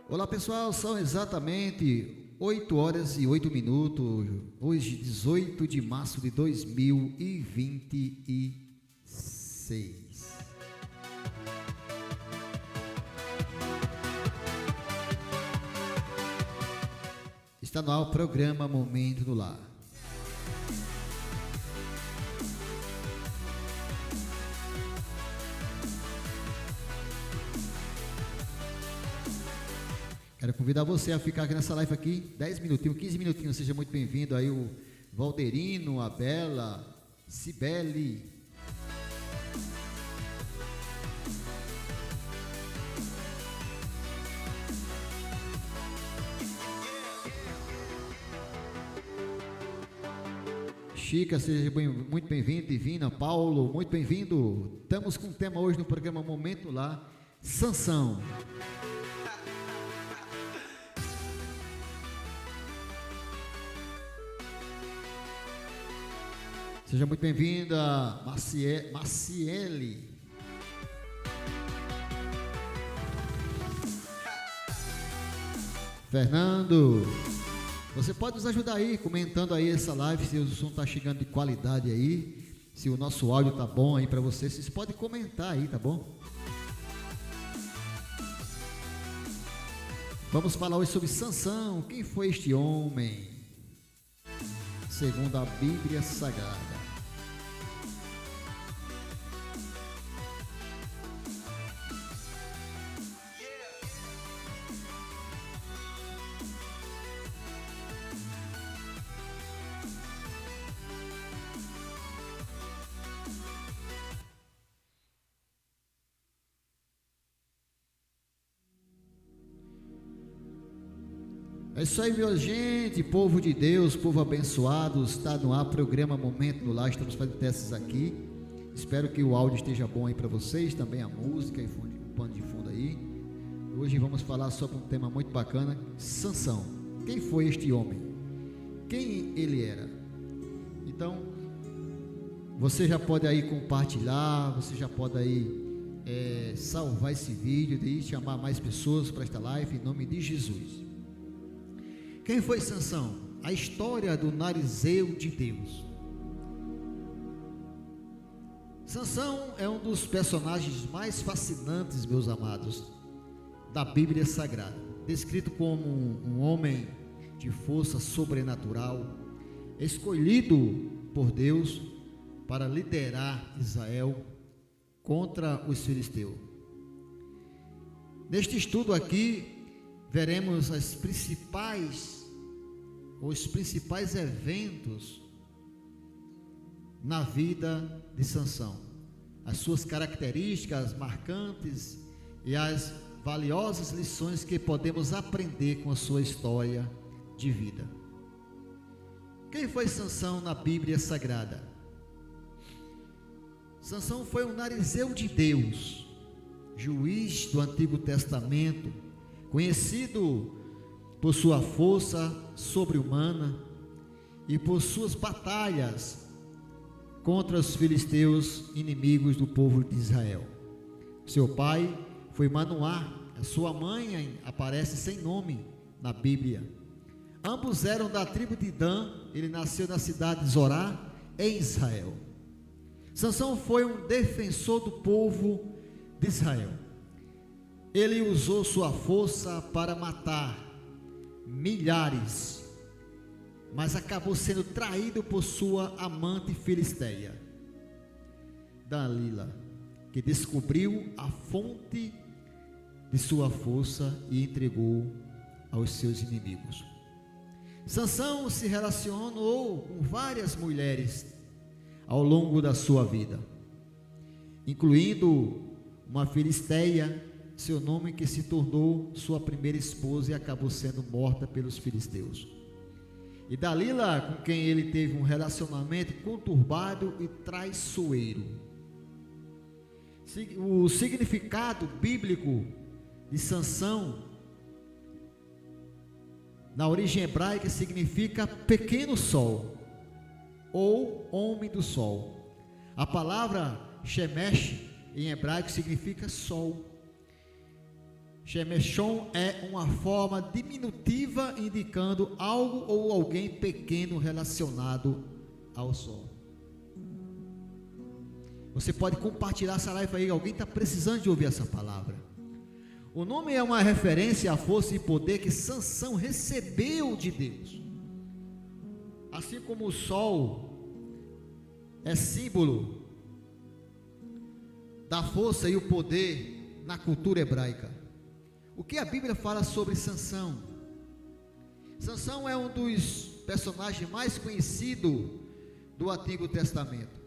Olá pessoal, são exatamente 8 horas e 8 minutos, hoje 18 de março de 2026. Está no ar o programa Momento do Lar. Quero convidar você a ficar aqui nessa live aqui, 10 minutinhos, 15 minutinhos, seja muito bem-vindo aí o Valderino, a Bela, Cibele. Chica, seja muito bem-vindo, Divina, Paulo, muito bem-vindo. Estamos com um tema hoje no programa Momento Lá, Sansão. Seja muito bem-vinda, Maciele. Fernando, você pode nos ajudar aí, comentando aí essa live, se o som está chegando de qualidade aí, se o nosso áudio tá bom aí para vocês, vocês podem comentar aí, tá bom? Vamos falar hoje sobre Sansão, quem foi este homem, segundo a Bíblia Sagrada. É isso aí, minha gente, povo de Deus, povo abençoado, está no ar, programa Momento do Lar, estamos fazendo testes aqui, espero que o áudio esteja bom aí para vocês, também a música e o pano de fundo aí. Hoje vamos falar sobre um tema muito bacana, Sansão. Quem foi este homem? Quem ele era? Então, você já pode aí compartilhar, você já pode aí salvar esse vídeo e chamar mais pessoas para esta live, em nome de Jesus. Quem foi Sansão? A história do narizeu de Deus. Sansão é um dos personagens mais fascinantes, meus amados, da Bíblia Sagrada. Descrito como um homem de força sobrenatural, escolhido por Deus para liderar Israel contra os filisteus. Neste estudo aqui, veremos os principais eventos na vida de Sansão, as suas características marcantes e as valiosas lições que podemos aprender com a sua história de vida. Quem foi Sansão na Bíblia Sagrada? Sansão foi um narizeu de Deus, juiz do Antigo Testamento, conhecido por sua força sobre-humana e por suas batalhas contra os filisteus, inimigos do povo de Israel. Seu pai foi Manoá, a sua mãe aparece sem nome na Bíblia. Ambos eram da tribo de Dan, ele nasceu na cidade de Zorá, em Israel. Sansão foi um defensor do povo de Israel. Ele usou sua força para matar milhares, mas acabou sendo traído por sua amante filisteia, Dalila, que descobriu a fonte de sua força e entregou aos seus inimigos. Sansão se relacionou com várias mulheres ao longo da sua vida, incluindo uma filisteia, seu nome, que se tornou sua primeira esposa e acabou sendo morta pelos filisteus. E Dalila, com quem ele teve um relacionamento conturbado e traiçoeiro. O significado bíblico de Sansão, na origem hebraica, significa pequeno sol. ou homem do sol. A palavra Shemesh em hebraico significa sol. Shemeshon é uma forma diminutiva indicando algo ou alguém pequeno relacionado ao sol. Você pode compartilhar essa live aí, alguém está precisando de ouvir essa palavra. O nome é uma referência à força e poder que Sansão recebeu de Deus. Assim como o sol é símbolo da força e o poder na cultura hebraica. O que a Bíblia fala sobre Sansão? Sansão é um dos personagens mais conhecidos do Antigo Testamento,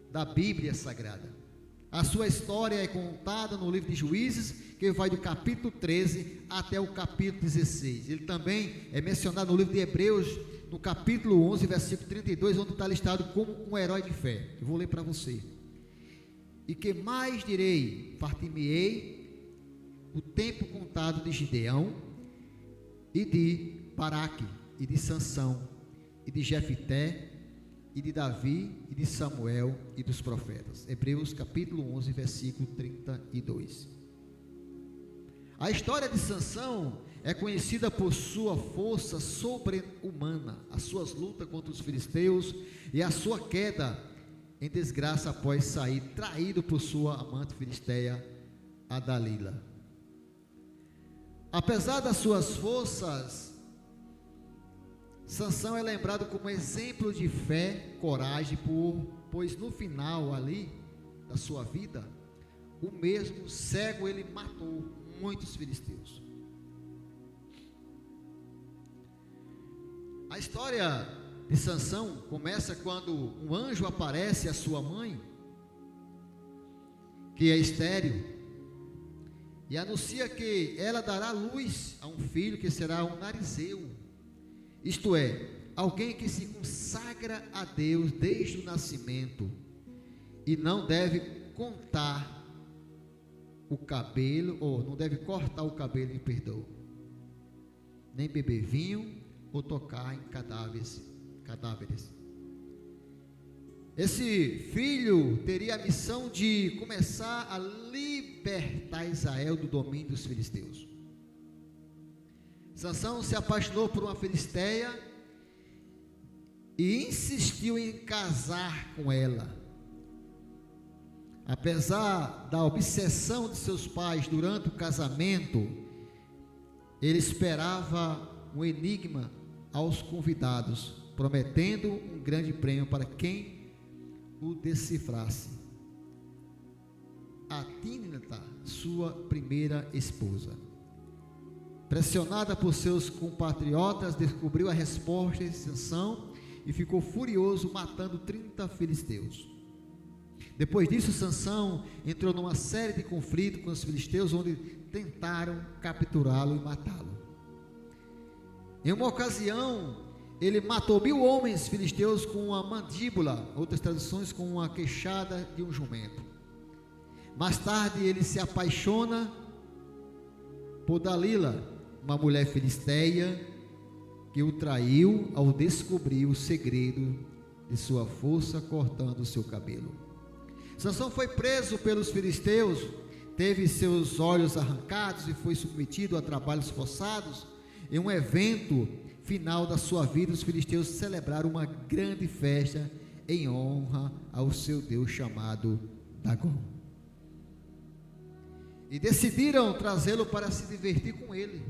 da Bíblia Sagrada. A sua história é contada no livro de Juízes, que vai do capítulo 13 até o capítulo 16. Ele também é mencionado no livro de Hebreus, no capítulo 11, versículo 32, onde está listado como um herói de fé. Eu vou ler para você. E que mais direi? Fartir-me-ei o tempo contado de Gideão, e de Baraque, e de Sansão, e de Jefité, e de Davi, e de Samuel, e dos profetas. Hebreus capítulo 11, versículo 32. A história de Sansão é conhecida por sua força sobre-humana, as suas lutas contra os filisteus e a sua queda em desgraça após sair traído por sua amante filisteia, a Dalila. Apesar das suas forças, Sansão é lembrado como exemplo de fé, coragem, pois no final ali da sua vida, o mesmo cego ele matou muitos filisteus. A história de Sansão começa quando um anjo aparece à sua mãe, que é estéril, e anuncia que ela dará luz a um filho que será um narizeu, isto é, alguém que se consagra a Deus desde o nascimento e não deve contar o cabelo, ou não deve cortar o cabelo em perdão, nem beber vinho ou tocar em cadáveres. Esse filho teria a missão de começar a libertar Israel do domínio dos filisteus. Sansão se apaixonou por uma filisteia e insistiu em casar com ela. Apesar da obsessão de seus pais durante o casamento, ele esperava um enigma aos convidados, prometendo um grande prêmio para quem o decifrasse. A Tínata, sua primeira esposa, pressionada por seus compatriotas, descobriu a resposta de Sansão e ficou furioso, matando 30 filisteus. Depois disso, Sansão entrou numa série de conflitos com os filisteus, onde tentaram capturá-lo e matá-lo. Em uma ocasião, ele matou 1000 homens filisteus com uma mandíbula, outras traduções com uma queixada de um jumento. Mais tarde ele se apaixona por Dalila, uma mulher filisteia que o traiu ao descobrir o segredo de sua força, cortando o seu cabelo. Sansão foi preso pelos filisteus, teve seus olhos arrancados e foi submetido a trabalhos forçados. Em um evento final da sua vida, os filisteus celebraram uma grande festa em honra ao seu Deus chamado Dagon, e decidiram trazê-lo para se divertir com ele.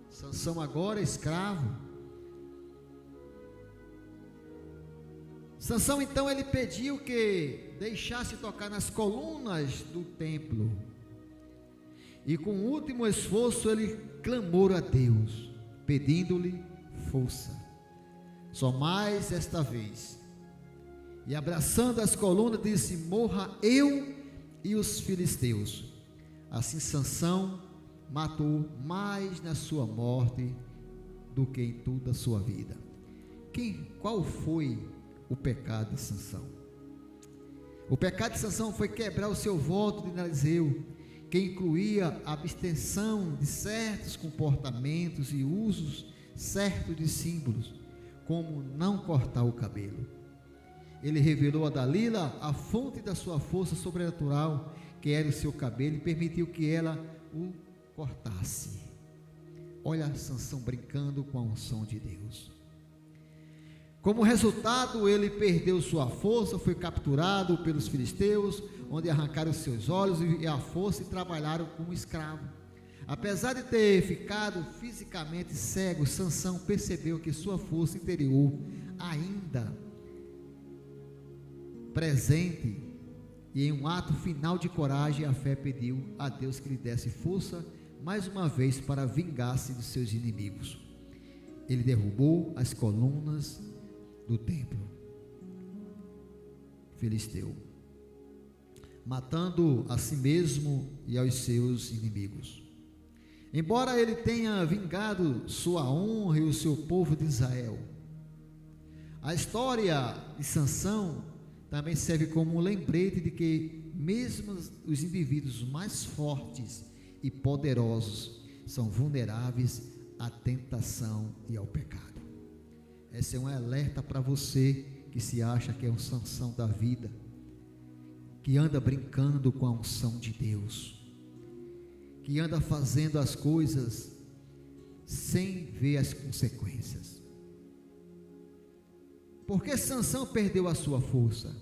Sansão agora escravo. Sansão então ele pediu que deixasse tocar nas colunas do templo, e com o último esforço ele clamou a Deus, pedindo-lhe força, só mais esta vez, e abraçando as colunas disse: morra eu e os filisteus. Assim Sansão matou mais na sua morte do que em toda a sua vida. Qual foi o pecado de Sansão? O pecado de Sansão foi quebrar o seu voto de narizeu, que incluía a abstenção de certos comportamentos e usos certos de símbolos, como não cortar o cabelo. ele revelou a Dalila a fonte da sua força sobrenatural, que era o seu cabelo, e permitiu que ela o cortasse. Olha Sansão brincando com a unção de Deus. Como resultado, ele perdeu sua força, foi capturado pelos filisteus, onde arrancaram seus olhos e a força e trabalharam como escravo. Apesar de ter ficado fisicamente cego, Sansão percebeu que sua força interior ainda presente, e em um ato final de coragem, a fé pediu a Deus que lhe desse força mais uma vez para vingar-se dos seus inimigos. Ele derrubou as colunas do templo filisteu, matando a si mesmo e aos seus inimigos. Embora ele tenha vingado sua honra e o seu povo de Israel, a história de Sansão também serve como um lembrete de que mesmo os indivíduos mais fortes e poderosos são vulneráveis à tentação e ao pecado. Esse é um alerta para você que se acha que é um Sansão da vida, que anda brincando com a unção de Deus, que anda fazendo as coisas sem ver as consequências. Por que Sansão perdeu a sua força?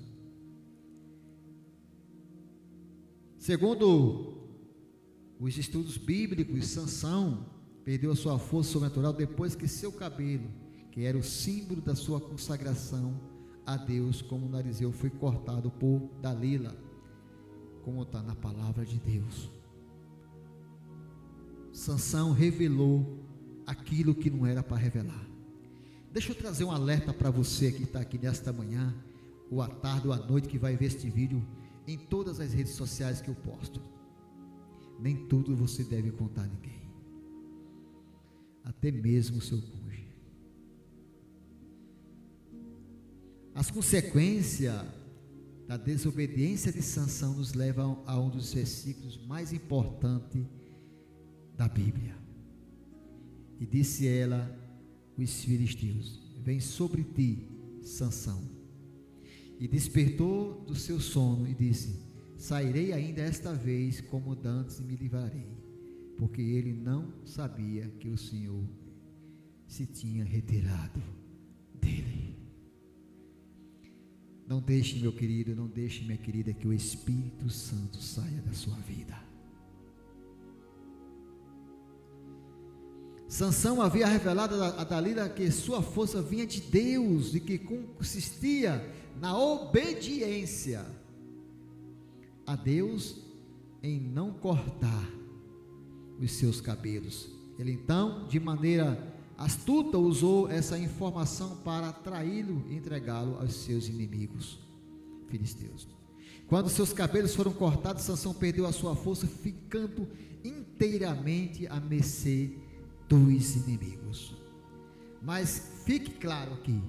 Segundo os estudos bíblicos, Sansão perdeu a sua força sobrenatural depois que seu cabelo, que era o símbolo da sua consagração a Deus como narizeu, foi cortado por Dalila, como está na palavra de Deus. Sansão revelou aquilo que não era para revelar. Deixa eu trazer um alerta para você que está aqui nesta manhã, ou à tarde ou à noite, que vai ver este vídeo em todas as redes sociais que eu posto. Nem tudo você deve contar a ninguém, até mesmo o seu cônjuge. As consequências da desobediência de Sansão nos levam a um dos versículos mais importantes da Bíblia. E disse ela, os filisteus: vem sobre ti, Sansão. E despertou do seu sono e disse: sairei ainda esta vez, como dantes, e me livrarei. Porque ele não sabia que o Senhor se tinha retirado dele. Não deixe, meu querido, não deixe, minha querida, que o Espírito Santo saia da sua vida. Sansão havia revelado a Dalila que sua força vinha de Deus e que consistia na obediência a Deus em não cortar os seus cabelos. Ele então, de maneira astuta, usou essa informação para atraí-lo e entregá-lo aos seus inimigos filisteus. Quando seus cabelos foram cortados, Sansão perdeu a sua força, ficando inteiramente à mercê dos inimigos. Mas fique claro aqui,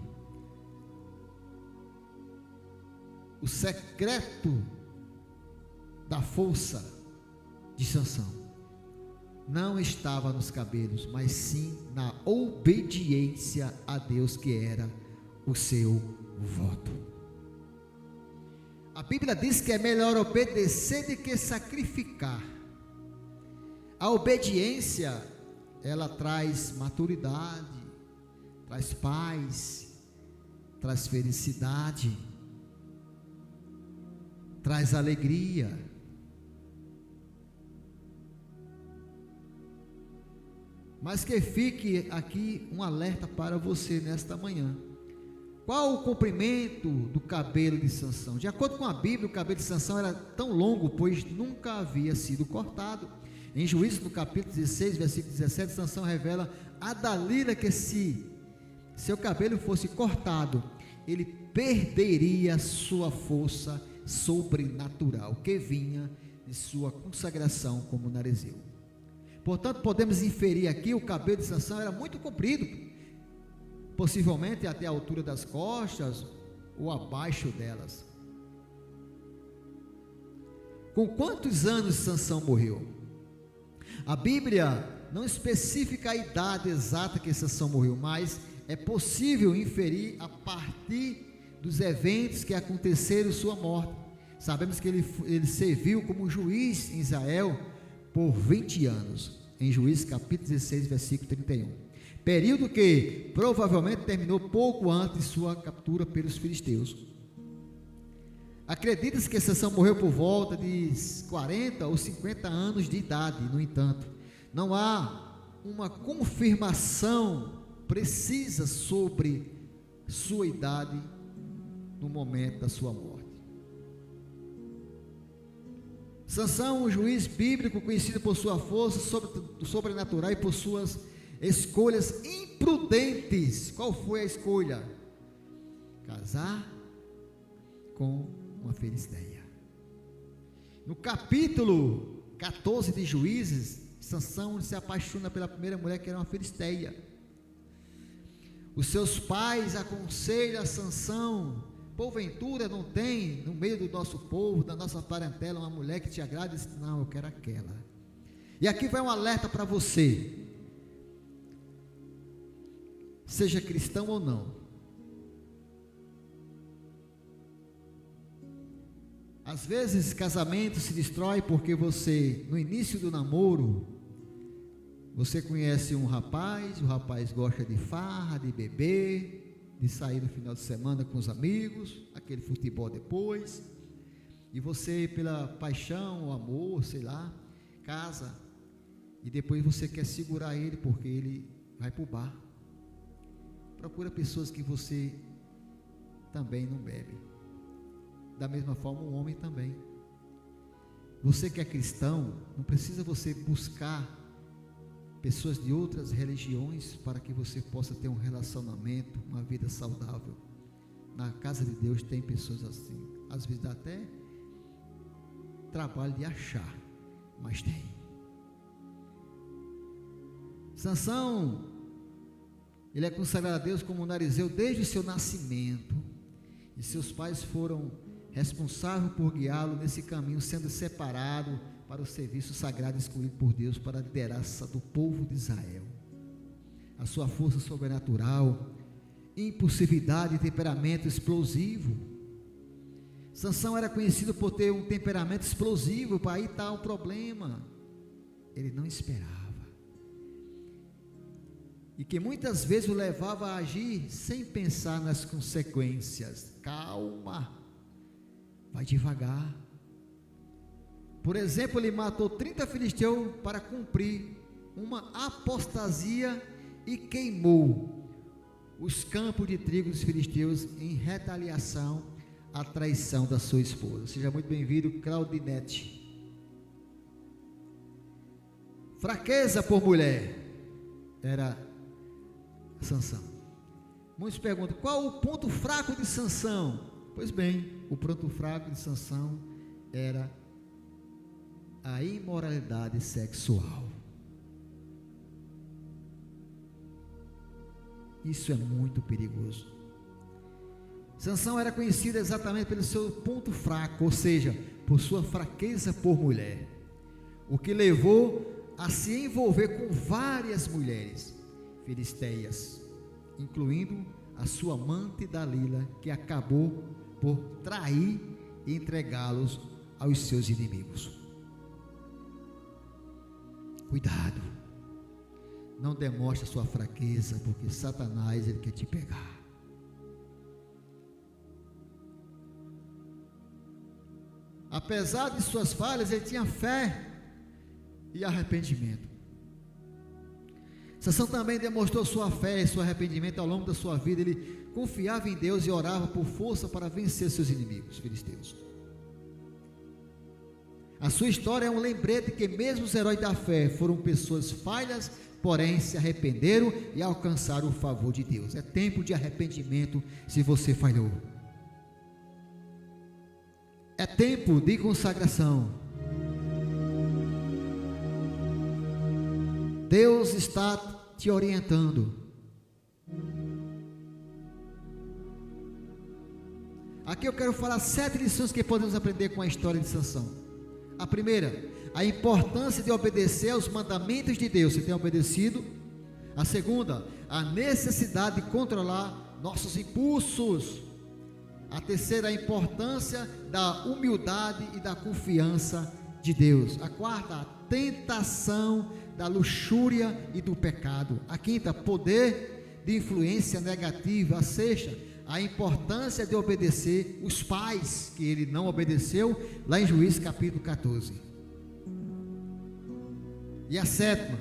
o secreto da força de Sansão não estava nos cabelos, mas sim na obediência a Deus, que era o seu voto. A Bíblia diz que é melhor obedecer do que sacrificar. A obediência, ela traz maturidade, traz paz, traz felicidade, traz alegria. Mas que fique aqui um alerta para você nesta manhã. Qual o comprimento do cabelo de Sansão? De acordo com a Bíblia, o cabelo de Sansão era tão longo, pois nunca havia sido cortado. Em Juízes, no capítulo 16, versículo 17, Sansão revela a Dalila que se seu cabelo fosse cortado, ele perderia sua força sobrenatural, que vinha de sua consagração como narizeu. Portanto, podemos inferir aqui, o cabelo de Sansão era muito comprido, possivelmente até a altura das costas ou abaixo delas. Com quantos anos Sansão morreu? A Bíblia não especifica a idade exata que Sansão morreu, mas é possível inferir a partir dos eventos que aconteceram em sua morte. Sabemos que ele serviu como juiz em Israel por 20 anos, em Juízes capítulo 16, versículo 31. Período que provavelmente terminou pouco antes de sua captura pelos filisteus. Acredita-se que Sansão morreu por volta de 40 ou 50 anos de idade. No entanto, não há uma confirmação precisa sobre sua idade no momento da sua morte. Sansão, um juiz bíblico conhecido por sua força sobrenatural e por suas escolhas imprudentes. Qual foi a escolha? Casar com uma filisteia. No capítulo 14 de Juízes, Sansão se apaixona pela primeira mulher, que era uma filisteia. Os seus pais aconselham a Sansão: porventura não tem no meio do nosso povo, da nossa parentela, uma mulher que te agrade? Diz: não, eu quero aquela. E aqui vai um alerta para você, seja cristão ou não. Às vezes casamento se destrói porque você, no início do namoro, você conhece um rapaz, o rapaz gosta de farra, de beber, de sair no final de semana com os amigos, aquele futebol depois, e você, pela paixão, o amor, sei lá, casa, e depois você quer segurar ele porque ele vai para o bar. Procura pessoas que você também não bebe. Da mesma forma o homem também. Você que é cristão, não precisa você buscar pessoas de outras religiões para que você possa ter um relacionamento, uma vida saudável. Na casa de Deus tem pessoas assim. Às vezes dá até trabalho de achar, mas tem. Sansão, ele é consagrado a Deus como narizeu desde o seu nascimento, e seus pais foram responsáveis por guiá-lo nesse caminho, sendo separado para o serviço sagrado escolhido por Deus para a liderança do povo de Israel. A sua força sobrenatural, impulsividade e temperamento explosivo. Sansão era conhecido por ter um temperamento explosivo. Para aí está o problema, ele não esperava, e que muitas vezes o levava a agir sem pensar nas consequências. Calma, vai devagar. Por exemplo, ele matou 30 filisteus para cumprir uma apostasia e queimou os campos de trigo dos filisteus em retaliação à traição da sua esposa. Seja muito bem-vindo, Claudinete. Fraqueza por mulher era Sansão. Muitos perguntam: qual o ponto fraco de Sansão? Pois bem, o ponto fraco de Sansão era a imoralidade sexual. Isso é muito perigoso. Sansão era conhecido exatamente pelo seu ponto fraco, ou seja, por sua fraqueza por mulher, o que levou a se envolver com várias mulheres filisteias, incluindo a sua amante Dalila, que acabou por trair e entregá-los aos seus inimigos. Cuidado, não demonstre a sua fraqueza, porque Satanás, ele quer te pegar. Apesar de suas falhas, ele tinha fé e arrependimento. Sansão também demonstrou sua fé e seu arrependimento ao longo da sua vida. Ele confiava em Deus e orava por força para vencer seus inimigos filisteus. A sua história é um lembrete que mesmo os heróis da fé foram pessoas falhas, porém se arrependeram e alcançaram o favor de Deus. É tempo de arrependimento se você falhou. É tempo de consagração. Deus está te orientando. Aqui eu quero falar 7 lições que podemos aprender com a história de Sansão. A primeira, a importância de obedecer aos mandamentos de Deus. Você tem obedecido? A segunda, a necessidade de controlar nossos impulsos. A terceira, a importância da humildade e da confiança de Deus. A quarta, a tentação da luxúria e do pecado. A quinta, poder de influência negativa. A sexta, a importância de obedecer os pais, que ele não obedeceu, lá em Juízes capítulo 14. E a sétima,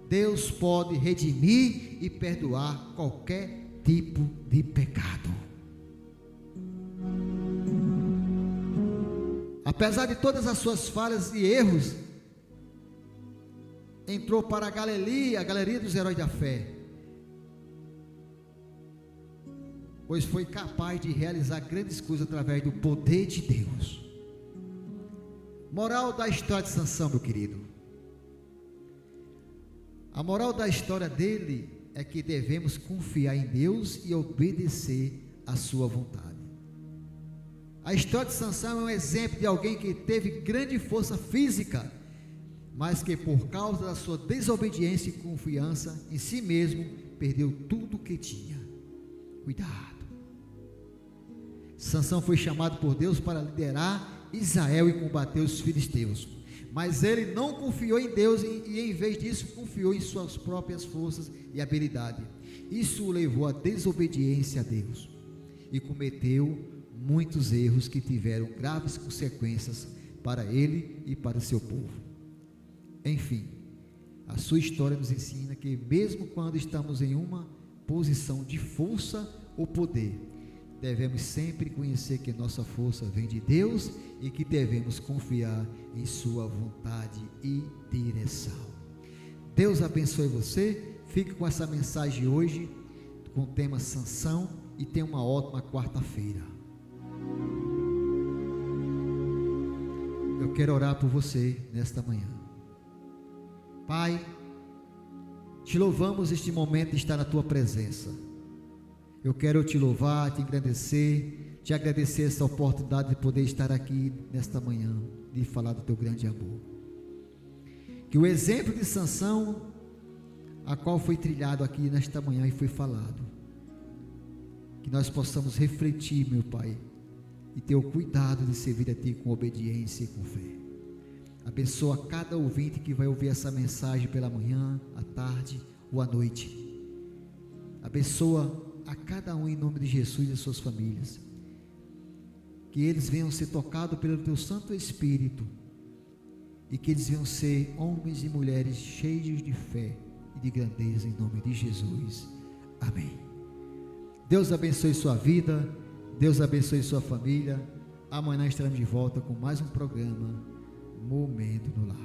Deus pode redimir e perdoar qualquer tipo de pecado. Apesar de todas as suas falhas e erros, entrou para a galeria dos heróis da fé, pois foi capaz de realizar grandes coisas através do poder de Deus. Moral da história de Sansão, meu querido. A moral da história dele é que devemos confiar em Deus e obedecer à sua vontade. A história de Sansão é um exemplo de alguém que teve grande força física, mas que por causa da sua desobediência e confiança em si mesmo, perdeu tudo o que tinha. Cuidado. Sansão foi chamado por Deus para liderar Israel e combater os filisteus, mas ele não confiou em Deus e em vez disso confiou em suas próprias forças e habilidade. Isso o levou à desobediência a Deus e cometeu muitos erros que tiveram graves consequências para ele e para o seu povo. Enfim, a sua história nos ensina que mesmo quando estamos em uma posição de força ou poder, devemos sempre conhecer que nossa força vem de Deus e que devemos confiar em sua vontade e direção. Deus abençoe você. Fique com essa mensagem hoje com o tema Sansão e tenha uma ótima quarta-feira. Eu quero orar por você nesta manhã. Pai, te louvamos este momento de estar na tua presença. Eu quero te louvar, te agradecer essa oportunidade de poder estar aqui nesta manhã, de falar do teu grande amor. Que o exemplo de Sansão, a qual foi trilhado aqui nesta manhã e foi falado, que nós possamos refletir, meu Pai, e ter o cuidado de servir a Ti com obediência e com fé. Abençoa cada ouvinte que vai ouvir essa mensagem pela manhã, à tarde ou à noite. Abençoa a cada um em nome de Jesus e as suas famílias. Que eles venham ser tocados pelo Teu Santo Espírito e que eles venham ser homens e mulheres cheios de fé e de grandeza em nome de Jesus. Amém. Deus abençoe sua vida, Deus abençoe sua família. Amanhã estaremos de volta com mais um programa Momento no Lar.